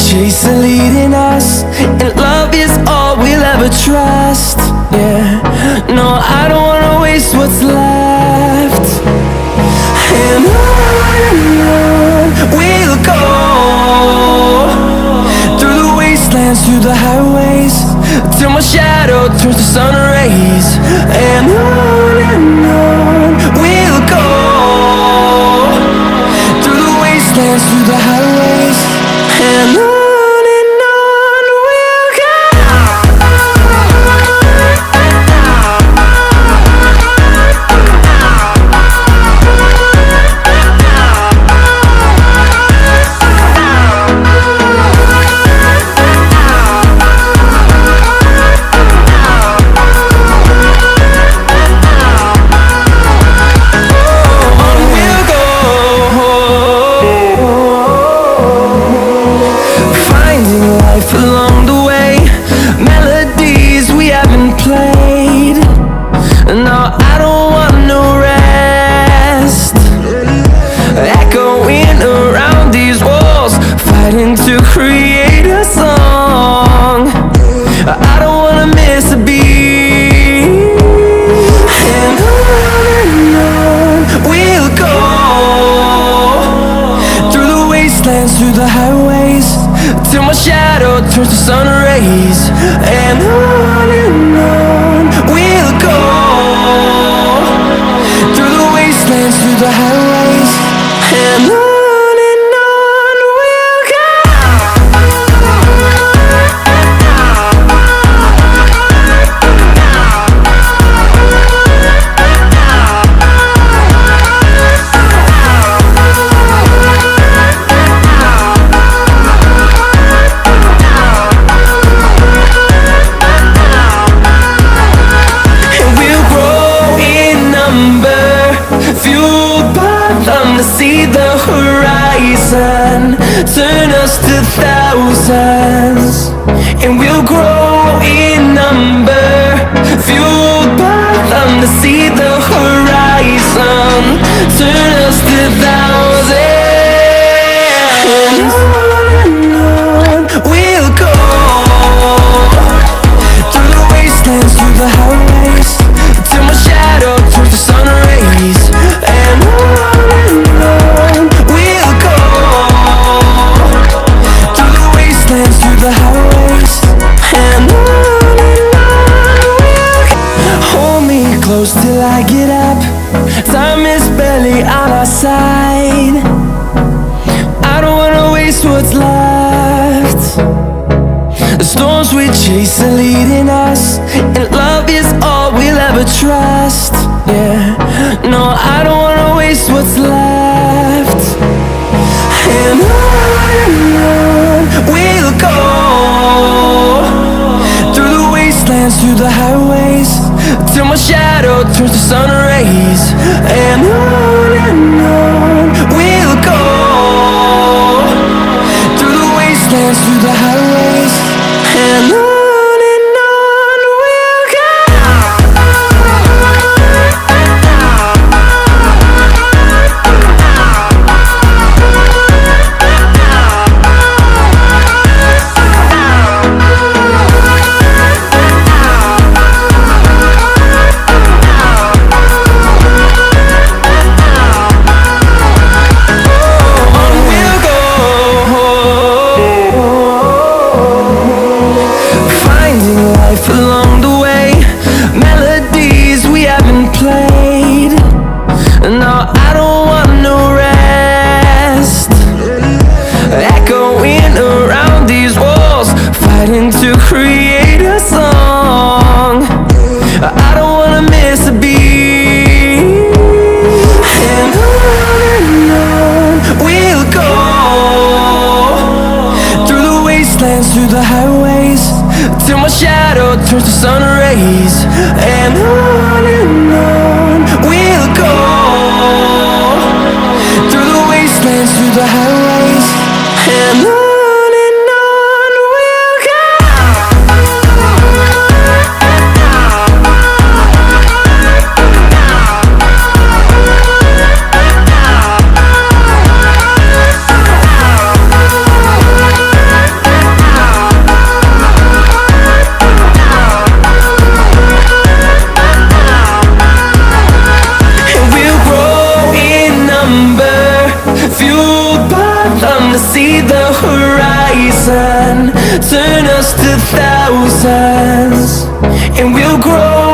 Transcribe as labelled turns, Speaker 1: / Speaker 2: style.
Speaker 1: chase are leading us, and love is all we'll ever trust. Yeah, no, I don't wanna waste what's left. And on we'll go, through the wastelands, through the highways, till my shadow turns to sun rays. And on we'll go, through the wastelands, through the highways, and on we'll go. Along the way, melodies we haven't played. No, I don't want no rest. Echoing around these walls, fighting to create a song. I don't wanna miss a beat. And on we'll go, through the wastelands, through the highways, till my shadow turns to sun rays. And on we'll go, through the wastelands, through the highways, and on. To see the horizon turn us to thousands, and we'll grow in number, fueled by them. To see the horizon turn us to thousands, and on we'll go, through the wastelands, through the highways, till my shadow turns to sun rays. And on we'll go, through the wastelands, through the highways, and on we'll go. Hold me close till I get up, time is barely on our side. I don't wanna waste what's left. The storms we chase are leading us, and love is all we'll ever trust. Yeah, no, I don't wanna waste what's left. And on we'll go, through the wastelands, through the highways, till my shadow turns to sun rays. And on we'll go, through the wastelands, through the highways, and on. Along the way, melodies we haven't played. No, I don't want no rest. Echoing around these walls, fighting to create a song. I don't wanna miss a beat. And on we'll go, through the wastelands, through the highways, till my shadow turns to sun rays. And on we'll go, through the wastelands, through the highways, and on. horizon, turn us to thousands, and we'll grow